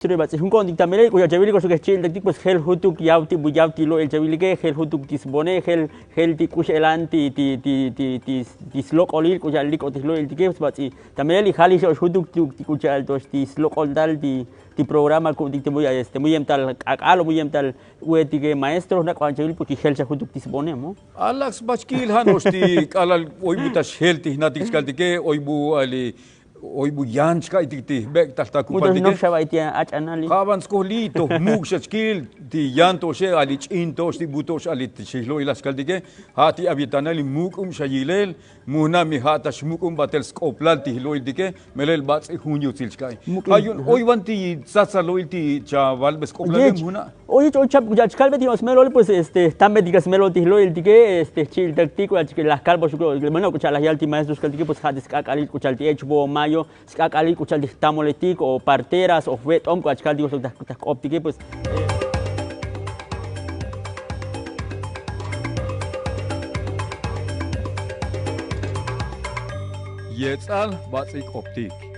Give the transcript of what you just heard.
Bați un cont dictaminare cu cevili cu cel de tipus hel hutuk yauti bujauti lo el cevili ke hel hutuk disbone hel ti kus elanti ti slok olil ku jalli ko ti lo el tikes bați taminali hali so hutuk ti ku jal tos ti slok oldal ti programa ku dicte muy muy emtal alo muy emtal uetige maestro na ku cevili puti hel sa hutuk disbone mo Alex bachkil hanosti kalal oibuta hel ti natik kaldike oibu ali oibu yanchka itikti bek talta kumpatike no shaba itia achanali kaban skolito mugshachkil ti yanto she ali chinto sti butos ali tishlo ilas kaldike hati abitanali mukum shayilel muna mi hata shmukum batel skoplal ti hilo idike melel bats hunyu tilskai ayun oiwanti satsalo ilti chaval beskoplal muna oye chap jachkal beti os melol pues tambe digas melol ti hilo idike chil tactico achke las calvos bueno kuchala yalti maestros kaldike pues hadis kakali kuchalti echbo mayo skakali kuchal dictamoletic o parteras o vet om kuchal digo tak optique pues Jetzt al batzik optik